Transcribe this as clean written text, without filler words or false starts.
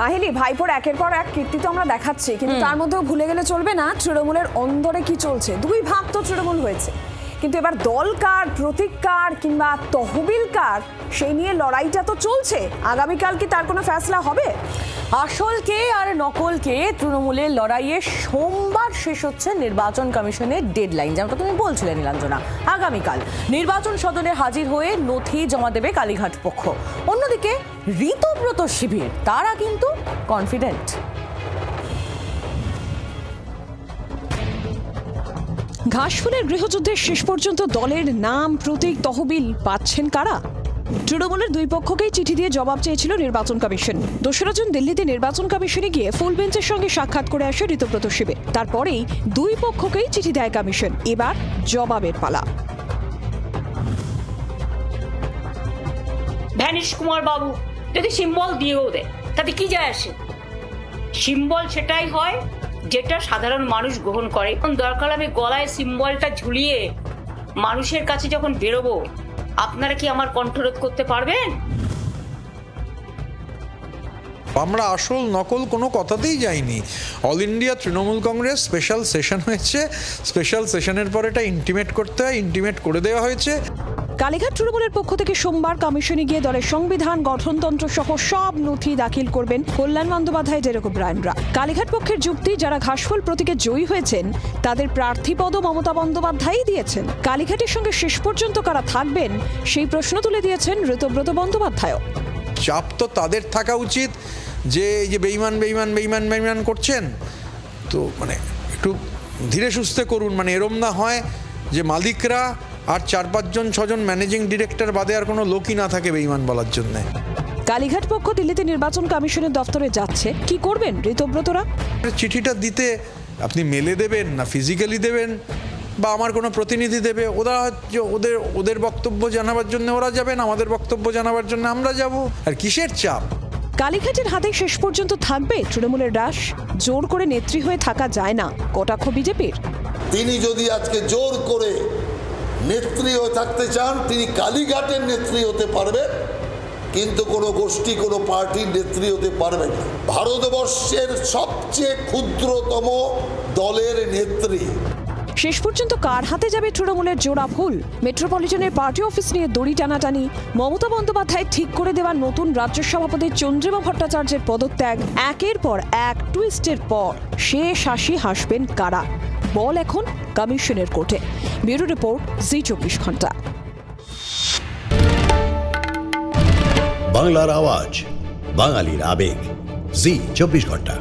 আহিলি ভাইপোর একের পর এক কীর্তি তো আমরা দেখাচ্ছি, কিন্তু তার মধ্যেও ভুলে গেলে চলবে না তৃণমূলের অন্দরে কি চলছে। দুই ভাগ তো তৃণমূল হয়েছে, কিন্তু এবার দল কার, প্রতীক কার কিংবা তহবিল কার, সেই নিয়ে লড়াইটা তো চলছে। আগামীকাল কি তার কোনো ফ্যাসলা হবে? আসলকে আর নকলকে তৃণমূলের লড়াইয়ে সোমবার শেষ হচ্ছে নির্বাচন কমিশনের ডেডলাইন, যেমনটা তুমি বলছিলে নীলাঞ্জনা। আগামীকাল নির্বাচন সদনে হাজির হয়ে নথি জমা দেবে কালীঘাট পক্ষ। অন্যদিকে ঋতব্রত শিবির তারা কিন্তু কনফিডেন্ট। ঘাসফুলের গৃহযুদ্ধের শেষ পর্যন্ত দলের নাম, প্রতীক, তহবিল পাচ্ছেন কারা? তৃণমূলের দুই পক্ষকেই চিঠি দিয়ে জবাব চেয়েছিল নির্বাচন কমিশন। 2রা জুন দিল্লিতে নির্বাচন কমিশনে গিয়ে ফুল বেঞ্চের সঙ্গে সাক্ষাৎ করে আসে ঋতব্রত শিবির। তারপরেই দুই পক্ষকেই চিঠি দেয় কমিশন। এবার জবাবের পালা। ভ্যানিশ কুমার বাবু যদি সিম্বল দিয়েও দেয় তাতে কি যায় আসে? সিম্বল সেটাই হয় যেটা সাধারণ মানুষ গ্রহণ করে। দরকার আমি গলায় সিম্বলটা ঝুলিয়ে মানুষের কাছে যখন বেরোবো, আপনারা কি আমার কণ্ঠরোধ করতে পারবেন? আমরা আসল নকল কোনো কথাতেই যাইনি। All India Trinamool Congress special session হয়েছে, স্পেশাল সেশনের পর এটা ইন্টিমেট করতে হয়, ইন্টিমেট করে দেওয়া হয়েছে। কালীঘাট তৃণমূলের পক্ষ থেকে সোমবার কমিশনে গিয়ে দলের সংবিধান, গঠনতন্ত্র সহ সব নথি দাখিল করবেন কল্যাণ বন্দ্যোপাধ্যায়, ডেরেক ওব্রায়েনরা। কালীঘাট পক্ষের যুক্তি, যারা ঘাসফুল প্রতীকে জয়ী হয়েছেন তাদের প্রার্থী পদও মমতা বন্দ্যোপাধ্যায়ই দিয়েছেন। কালীঘাটের সঙ্গে শেষ পর্যন্ত কারা থাকবেন সেই প্রশ্ন তুলে দিয়েছেন ঋতব্রত বন্দ্যোপাধ্যায়। চাপ তো তাদের থাকা উচিত যে এই যে বেইমান বেইমান বেইমান বেইমান করছেন, তো মানে একটু ধীরে সুস্থে করুন। মানে এরম না হয় যে মালিকরা আর 4-5 জন ম্যানেজিং ডিরেক্টর বাদে আর কোনো লোকই না থাকে বেইমান বলার জন্য। কালীঘাট পক্ষ দিল্লিতে নির্বাচন কমিশনের দফতরে যাচ্ছে, কি করবেন ঋতব্রতরা? চিঠিটা দিতে আপনি মেলে দেবেন না ফিজিক্যালি দেবেন, বা আমার কোনো প্রতিনিধি দেবে? ওরা ওদের বক্তব্য জানাবার জন্য ওরা যাবেন, আমাদের বক্তব্য জানাবার জন্য আমরা যাব। আর কিসের চাপ? কালীঘাটের হাতে শেষ পর্যন্ত থাকবে তৃণমূলের রাশ। জোর করে নেত্রী হয়ে থাকা যায় না, কটাক্ষ বিজেপির। তিনি যদি আজকে জোর করে নেত্রী হয়ে থাকতে চান, তিনি কালীঘাটের নেত্রী হতে পারবেন, কিন্তু কোনো গোষ্ঠী, কোনো পার্টির নেত্রী হতে পারবেন না। ভারতবর্ষের সবচেয়ে ক্ষুদ্রতম দলের নেত্রী। শেষ পর্যন্ত কার হাতে যাবে তৃণমূলের জোড়া ফুল? মেট্রোপলিটনের পার্টি অফিস নিয়ে দড়ি টানাটানি, মমতা বন্দ্যোপাধ্যায় ঠিক করে দেওয়ার নতুন রাজ্য সভাপতি চন্দ্রিমা ভট্টাচার্যের পদত্যাগ, একের পর এক টুইস্টের পর শেষ হাসি হাসবেন কারা? বল এখন কমিশনের কোর্টে। ব্যুরো রিপোর্ট, জি24 ঘন্টা। বাংলার আওয়াজ, বাঙালির আবেগ, জি24 ঘন্টা।